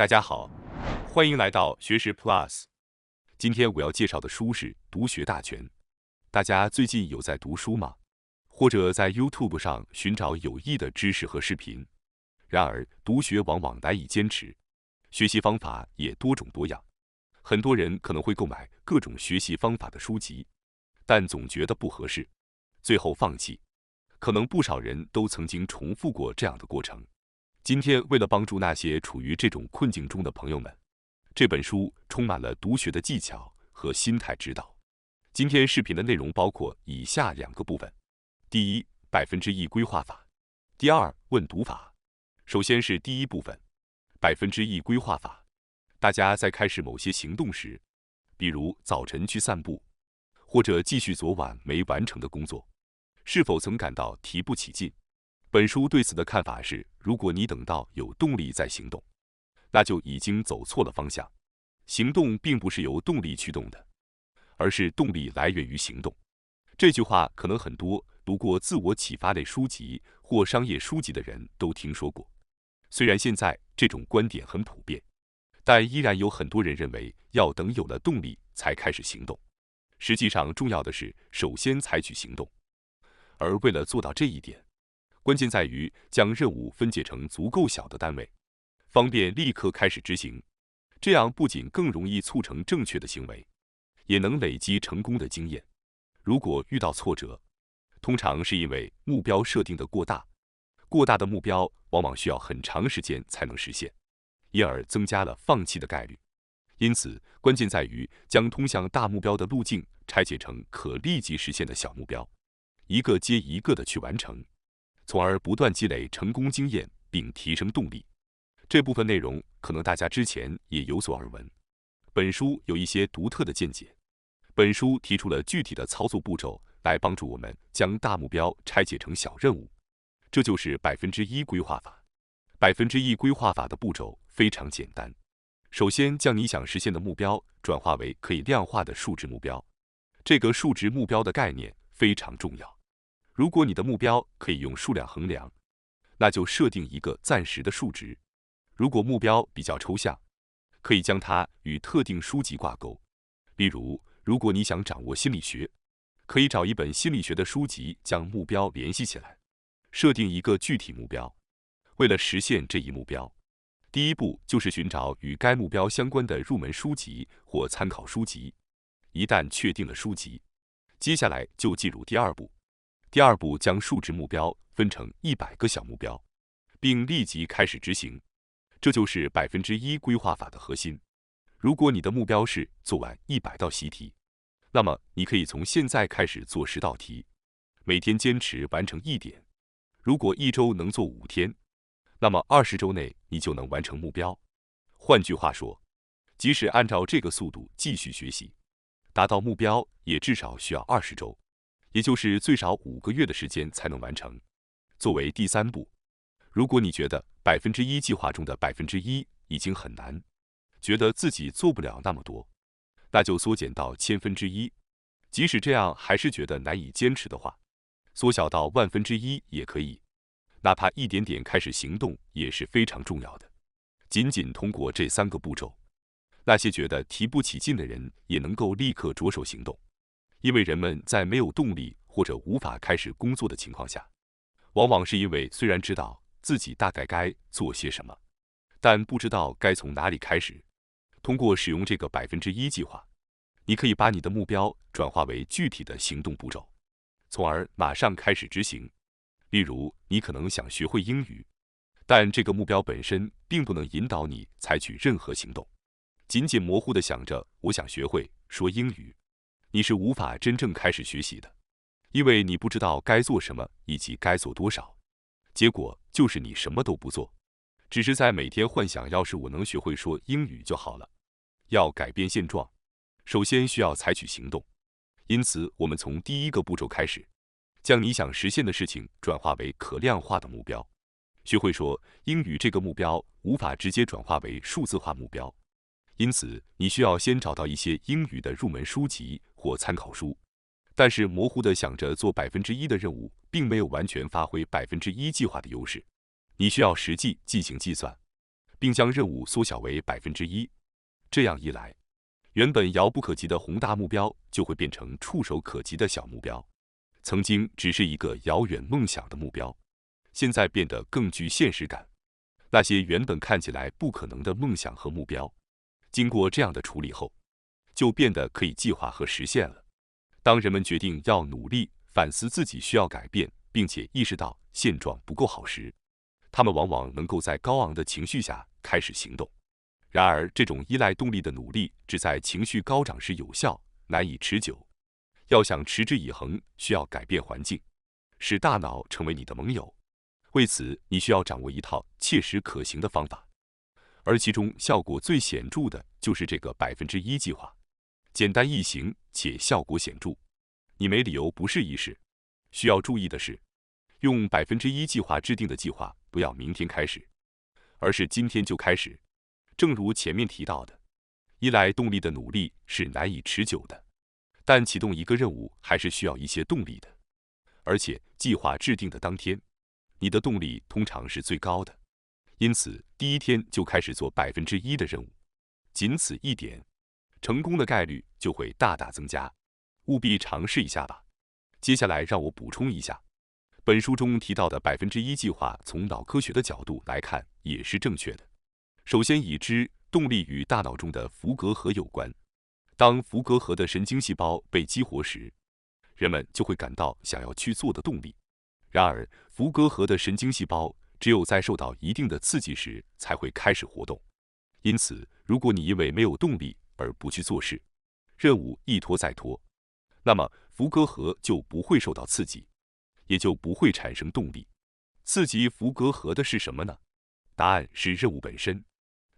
大家好，欢迎来到学识 Plus。今天我要介绍的书是《读学大全》。大家最近有在读书吗？或者在 YouTube 上寻找有益的知识和视频？然而，读学往往难以坚持，学习方法也多种多样。很多人可能会购买各种学习方法的书籍，但总觉得不合适，最后放弃。可能不少人都曾经重复过这样的过程。今天为了帮助那些处于这种困境中的朋友们，这本书充满了读学的技巧和心态指导。今天视频的内容包括以下2个部分：第一，1%规划法；第二，问读法。首先是第一部分，1%规划法。大家在开始某些行动时，比如早晨去散步，或者继续昨晚没完成的工作，是否曾感到提不起劲？本书对此的看法是，如果你等到有动力再行动，那就已经走错了方向。行动并不是由动力驱动的，而是动力来源于行动。这句话可能很多读过自我启发类书籍或商业书籍的人都听说过。虽然现在这种观点很普遍，但依然有很多人认为要等有了动力才开始行动。实际上，重要的是首先采取行动。而为了做到这一点，关键在于将任务分解成足够小的单位，方便立刻开始执行。这样不仅更容易促成正确的行为，也能累积成功的经验。如果遇到挫折，通常是因为目标设定的过大，过大的目标往往需要很长时间才能实现，因而增加了放弃的概率。因此，关键在于将通向大目标的路径拆解成可立即实现的小目标，一个接一个的去完成，从而不断积累成功经验并提升动力。这部分内容可能大家之前也有所耳闻。本书有一些独特的见解。本书提出了具体的操作步骤来帮助我们将大目标拆解成小任务，这就是1%规划法。1%规划法的步骤非常简单。首先，将你想实现的目标转化为可以量化的数值目标。这个数值目标的概念非常重要。如果你的目标可以用数量衡量，那就设定一个暂时的数值。如果目标比较抽象，可以将它与特定书籍挂钩。例如，如果你想掌握心理学，可以找一本心理学的书籍将目标联系起来，设定一个具体目标。为了实现这一目标，第一步就是寻找与该目标相关的入门书籍或参考书籍。一旦确定了书籍，接下来就进入第二步。第二步将数值目标分成100个小目标，并立即开始执行。这就是1%规划法的核心。如果你的目标是做完100道习题，那么你可以从现在开始做10道题，每天坚持完成1点。如果1周能做5天，那么20周内你就能完成目标。换句话说，即使按照这个速度继续学习，达到目标也至少需要20周，也就是最少5个月的时间才能完成。作为第三步，如果你觉得1%计划中的1%已经很难，觉得自己做不了那么多，那就缩减到1/1000。即使这样还是觉得难以坚持的话，缩小到1/1000也可以。哪怕一点点开始行动也是非常重要的。仅仅通过这3个步骤，那些觉得提不起劲的人也能够立刻着手行动。因为人们在没有动力或者无法开始工作的情况下，往往是因为虽然知道自己大概该做些什么，但不知道该从哪里开始。通过使用这个1%计划，你可以把你的目标转化为具体的行动步骤，从而马上开始执行。例如，你可能想学会英语，但这个目标本身并不能引导你采取任何行动。仅仅模糊地想着我想学会说英语，你是无法真正开始学习的，因为你不知道该做什么以及该做多少。结果就是你什么都不做，只是在每天幻想要是我能学会说英语就好了。要改变现状，首先需要采取行动。因此，我们从第1个步骤开始，将你想实现的事情转化为可量化的目标。学会说英语这个目标无法直接转化为数字化目标，因此你需要先找到一些英语的入门书籍或参考书。但是模糊地想着做1%的任务，并没有完全发挥1%计划的优势。你需要实际进行计算。并将任务缩小为1%。这样一来，原本遥不可及的宏大目标就会变成触手可及的小目标。曾经只是一个遥远梦想的目标，现在变得更具现实感。那些原本看起来不可能的梦想和目标，经过这样的处理后，就变得可以计划和实现了。当人们决定要努力反思自己需要改变，并且意识到现状不够好时，他们往往能够在高昂的情绪下开始行动。然而，这种依赖动力的努力只在情绪高涨时有效，难以持久。要想持之以恒，需要改变环境，使大脑成为你的盟友。为此，你需要掌握一套切实可行的方法，而其中效果最显著的就是这个1%计划。简单易行且效果显著，你没理由不试一试。需要注意的是，用1%计划制定的计划不要明天开始，而是今天就开始。正如前面提到的，依赖动力的努力是难以持久的，但启动一个任务还是需要一些动力的。而且计划制定的当天，你的动力通常是最高的，因此第一天就开始做1%的任务，仅此一点，成功的概率就会大大增加。务必尝试一下吧。接下来让我补充一下，本书中提到的1%计划，从脑科学的角度来看也是正确的。首先已知，动力与大脑中的伏隔核有关。当伏隔核的神经细胞被激活时，人们就会感到想要去做的动力。然而，伏隔核的神经细胞只有在受到一定的刺激时才会开始活动。因此，如果你因为没有动力而不去做事，任务一拖再拖，那么伏隔核就不会受到刺激，也就不会产生动力。刺激伏隔核的是什么呢？答案是任务本身。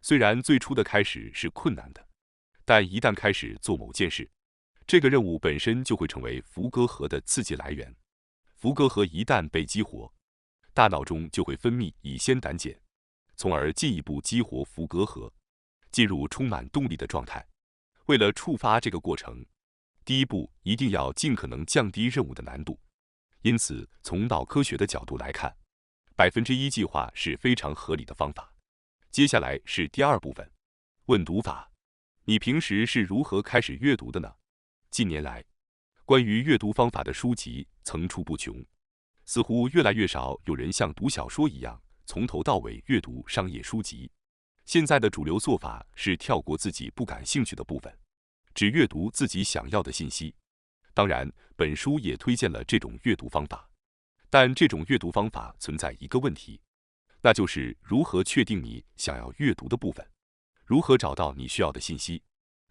虽然最初的开始是困难的，但一旦开始做某件事，这个任务本身就会成为伏隔核的刺激来源。伏隔核一旦被激活，大脑中就会分泌乙酰胆碱，从而进一步激活伏隔核，进入充满动力的状态。为了触发这个过程，第一步一定要尽可能降低任务的难度。因此，从脑科学的角度来看，1%计划是非常合理的方法。接下来是第二部分，问读法。你平时是如何开始阅读的呢？近年来，关于阅读方法的书籍层出不穷，似乎越来越少有人像读小说一样从头到尾阅读商业书籍。现在的主流做法是跳过自己不感兴趣的部分，只阅读自己想要的信息。当然，本书也推荐了这种阅读方法，但这种阅读方法存在一个问题，那就是如何确定你想要阅读的部分，如何找到你需要的信息。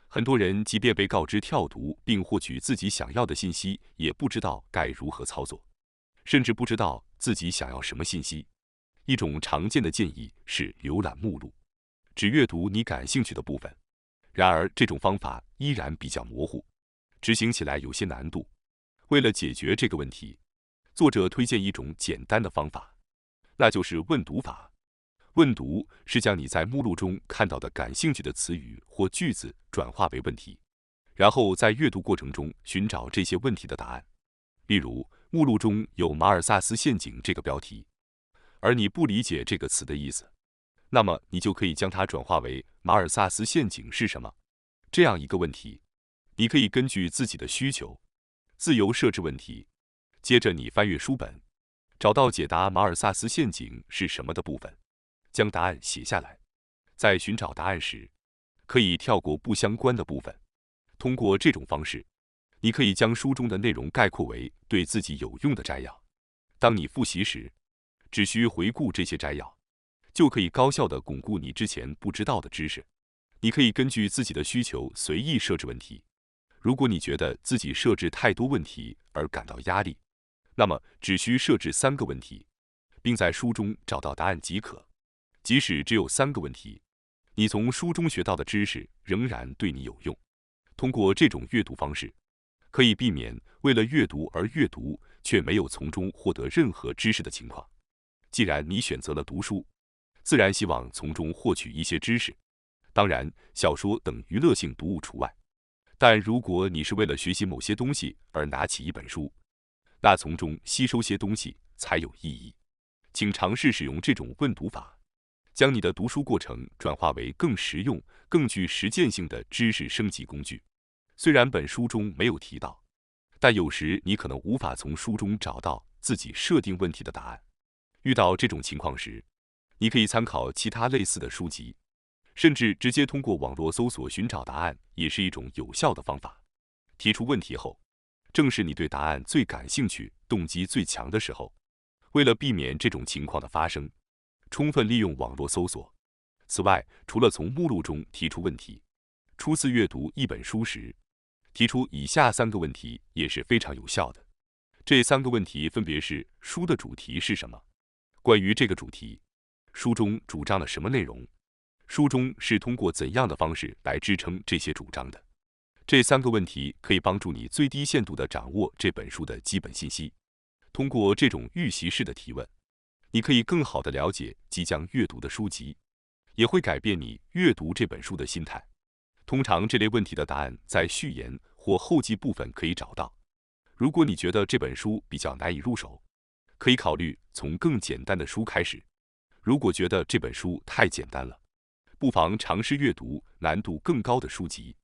很多人即便被告知跳读并获取自己想要的信息，也不知道该如何操作，甚至不知道自己想要什么信息。一种常见的建议是浏览目录，只阅读你感兴趣的部分。然而，这种方法依然比较模糊，执行起来有些难度。为了解决这个问题，作者推荐一种简单的方法，那就是问读法。问读是将你在目录中看到的感兴趣的词语或句子转化为问题，然后在阅读过程中寻找这些问题的答案。例如，目录中有马尔萨斯陷阱这个标题，而你不理解这个词的意思，那么你就可以将它转化为马尔萨斯陷阱是什么？这样一个问题。你可以根据自己的需求自由设置问题，接着你翻阅书本，找到解答马尔萨斯陷阱是什么的部分，将答案写下来。在寻找答案时，可以跳过不相关的部分。通过这种方式，你可以将书中的内容概括为对自己有用的摘要。当你复习时，只需回顾这些摘要，就可以高效地巩固你之前不知道的知识。你可以根据自己的需求随意设置问题。如果你觉得自己设置太多问题而感到压力，那么只需设置3个问题，并在书中找到答案即可。即使只有3个问题，你从书中学到的知识仍然对你有用。通过这种阅读方式，可以避免为了阅读而阅读，却没有从中获得任何知识的情况。既然你选择了读书，自然希望从中获取一些知识，当然，小说等娱乐性读物除外。但如果你是为了学习某些东西而拿起一本书，那从中吸收些东西才有意义。请尝试使用这种问读法，将你的读书过程转化为更实用、更具实践性的知识升级工具。虽然本书中没有提到，但有时你可能无法从书中找到自己设定问题的答案。遇到这种情况时，你可以参考其他类似的书籍，甚至直接通过网络搜索寻找答案，也是一种有效的方法。提出问题后，正是你对答案最感兴趣、动机最强的时候。为了避免这种情况的发生，充分利用网络搜索。此外，除了从目录中提出问题，初次阅读一本书时，提出以下3个问题也是非常有效的。这3个问题分别是：书的主题是什么？关于这个主题，书中主张了什么内容？书中是通过怎样的方式来支撑这些主张的？这3个问题可以帮助你最低限度地掌握这本书的基本信息。通过这种预习式的提问，你可以更好地了解即将阅读的书籍，也会改变你阅读这本书的心态。通常这类问题的答案在序言或后记部分可以找到。如果你觉得这本书比较难以入手，可以考虑从更简单的书开始。如果觉得这本书太简单了，不妨尝试阅读难度更高的书籍。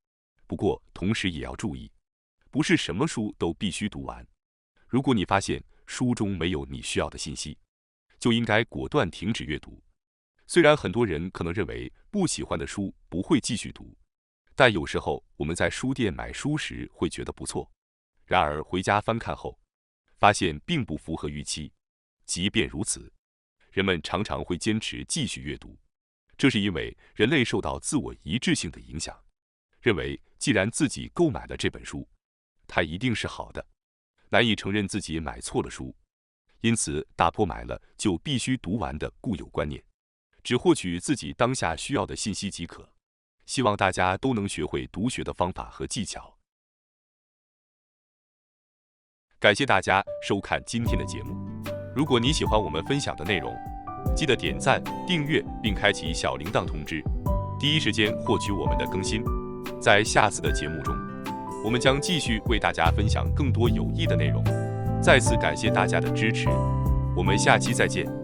不过，同时也要注意，不是什么书都必须读完。如果你发现书中没有你需要的信息，就应该果断停止阅读。虽然很多人可能认为不喜欢的书不会继续读，但有时候我们在书店买书时会觉得不错，然而回家翻看后，发现并不符合预期。即便如此，人们常常会坚持继续阅读，这是因为人类受到自我一致性的影响，认为既然自己购买了这本书，它一定是好的，难以承认自己买错了书，因此打破买了就必须读完的固有观念，只获取自己当下需要的信息即可。希望大家都能学会读学的方法和技巧。感谢大家收看今天的节目。如果你喜欢我们分享的内容，记得点赞、订阅并开启小铃铛通知，第一时间获取我们的更新。在下次的节目中，我们将继续为大家分享更多有益的内容。再次感谢大家的支持，我们下期再见。